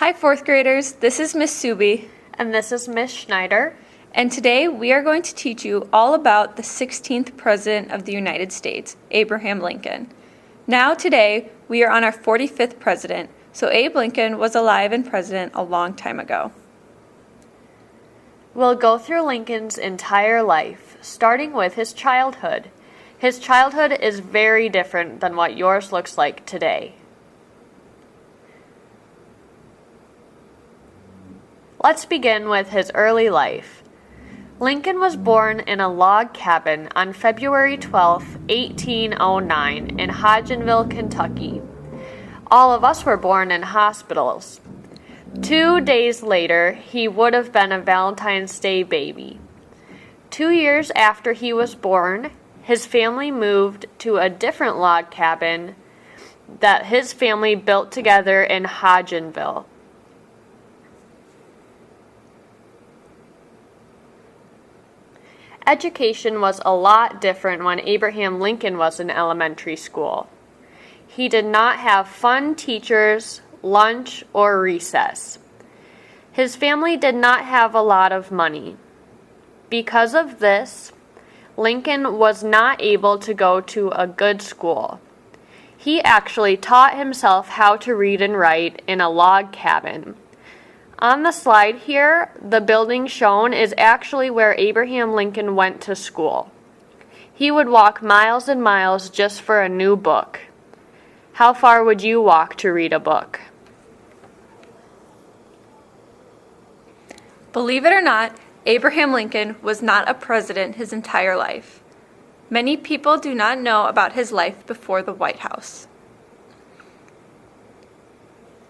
Hi, fourth graders. This is Miss Subi. And this is Miss Schneider. And today we are going to teach you all about the 16th President of the United States, Abraham Lincoln. Now, today, we are on our 45th President, so Abe Lincoln was alive and president a long time ago. We'll go through Lincoln's entire life, starting with his childhood. His childhood is very different than what yours looks like today. Let's begin with his early life. Lincoln was born in a log cabin on February 12, 1809, in Hodgenville, Kentucky. All of us were born in hospitals. 2 days later, he would have been a Valentine's Day baby. 2 years after he was born, his family moved to a different log cabin that his family built together in Hodgenville. Education was a lot different when Abraham Lincoln was in elementary school. He did not have fun teachers, lunch, or recess. His family did not have a lot of money. Because of this, Lincoln was not able to go to a good school. He actually taught himself how to read and write in a log cabin. On the slide here, the building shown is actually where Abraham Lincoln went to school. He would walk miles and miles just for a new book. How far would you walk to read a book? Believe it or not, Abraham Lincoln was not a president his entire life. Many people do not know about his life before the White House.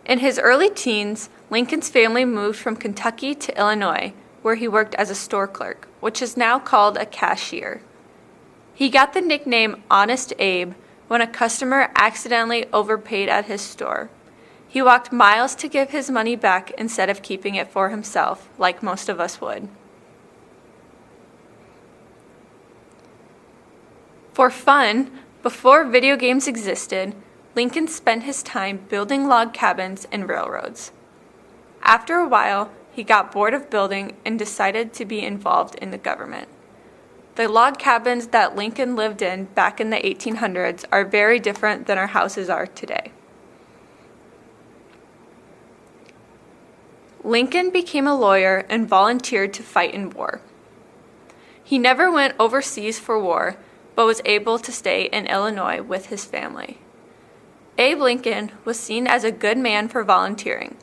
In his early teens, Lincoln's family moved from Kentucky to Illinois, where he worked as a store clerk, which is now called a cashier. He got the nickname Honest Abe when a customer accidentally overpaid at his store. He walked miles to give his money back instead of keeping it for himself, like most of us would. For fun, before video games existed, Lincoln spent his time building log cabins and railroads. After a while, he got bored of building and decided to be involved in the government. The log cabins that Lincoln lived in back in the 1800s are very different than our houses are today. Lincoln became a lawyer and volunteered to fight in war. He never went overseas for war, but was able to stay in Illinois with his family. Abe Lincoln was seen as a good man for volunteering.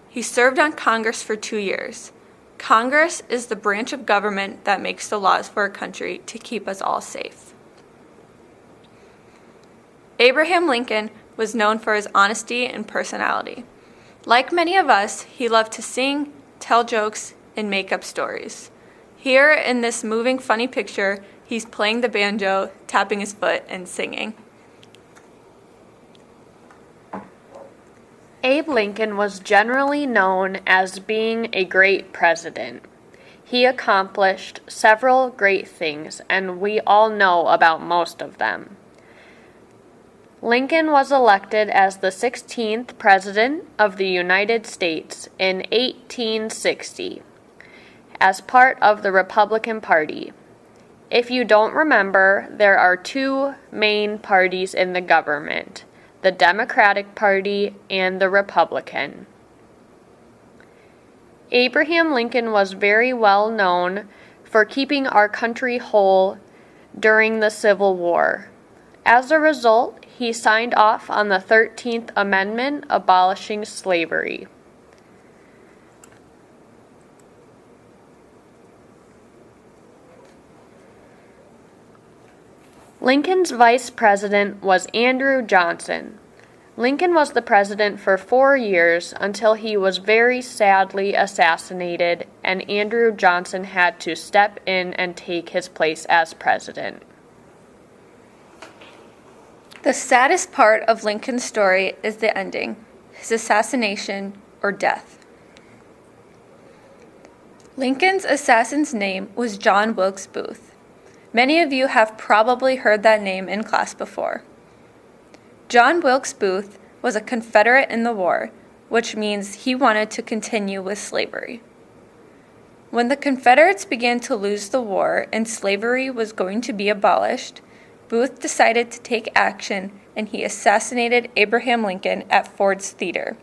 He served on Congress for 2 years. Congress is the branch of government that makes the laws for a country to keep us all safe. Abraham Lincoln was known for his honesty and personality. Like many of us, he loved to sing, tell jokes, and make up stories. Here in this moving, funny picture, he's playing the banjo, tapping his foot, and singing. Abe Lincoln was generally known as being a great president. He accomplished several great things, and we all know about most of them. Lincoln was elected as the 16th President of the United States in 1860 as part of the Republican Party. If you don't remember, there are two main parties in the government: the Democratic Party and the Republican. Abraham Lincoln was very well known for keeping our country whole during the Civil War. As a result, he signed off on the 13th Amendment abolishing slavery. Lincoln's vice president was Andrew Johnson. Lincoln was the president for 4 years until he was very sadly assassinated, and Andrew Johnson had to step in and take his place as president. The saddest part of Lincoln's story is the ending, his assassination or death. Lincoln's assassin's name was John Wilkes Booth. Many of you have probably heard that name in class before. John Wilkes Booth was a Confederate in the war, which means he wanted to continue with slavery. When the Confederates began to lose the war and slavery was going to be abolished, Booth decided to take action and he assassinated Abraham Lincoln at Ford's Theater.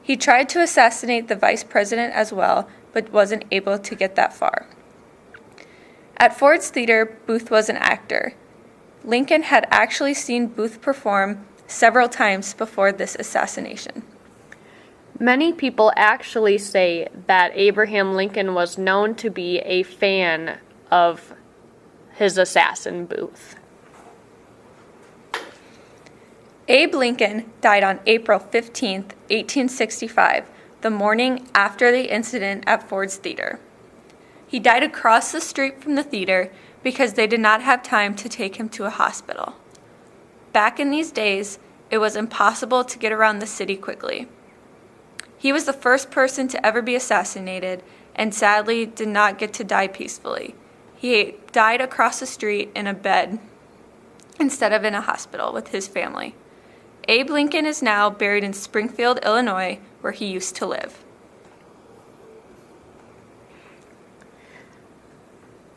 He tried to assassinate the vice president as well, but wasn't able to get that far. At Ford's Theater, Booth was an actor. Lincoln had actually seen Booth perform several times before this assassination. Many people actually say that Abraham Lincoln was known to be a fan of his assassin, Booth. Abe Lincoln died on April 15, 1865, the morning after the incident at Ford's Theater. He died across the street from the theater because they did not have time to take him to a hospital. Back in these days, it was impossible to get around the city quickly. He was the first person to ever be assassinated and sadly did not get to die peacefully. He died across the street in a bed instead of in a hospital with his family. Abe Lincoln is now buried in Springfield, Illinois, where he used to live.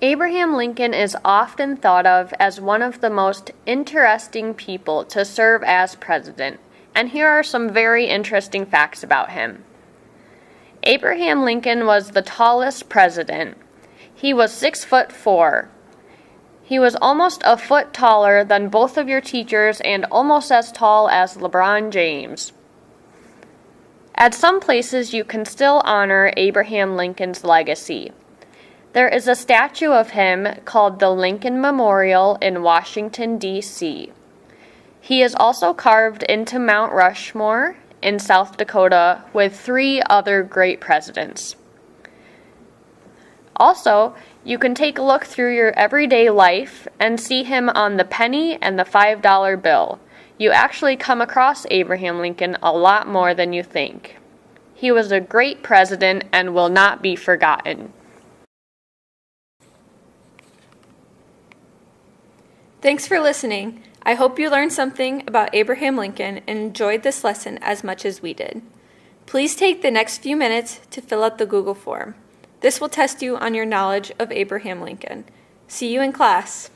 Abraham Lincoln is often thought of as one of the most interesting people to serve as president, and here are some very interesting facts about him. Abraham Lincoln was the tallest president. He was 6'4". He was almost a foot taller than both of your teachers and almost as tall as LeBron James. At some places, you can still honor Abraham Lincoln's legacy. There is a statue of him called the Lincoln Memorial in Washington, D.C. He is also carved into Mount Rushmore in South Dakota with 3 other great presidents. Also, you can take a look through your everyday life and see him on the penny and the $5 bill. You actually come across Abraham Lincoln a lot more than you think. He was a great president and will not be forgotten. Thanks for listening. I hope you learned something about Abraham Lincoln and enjoyed this lesson as much as we did. Please take the next few minutes to fill out the Google form. This will test you on your knowledge of Abraham Lincoln. See you in class.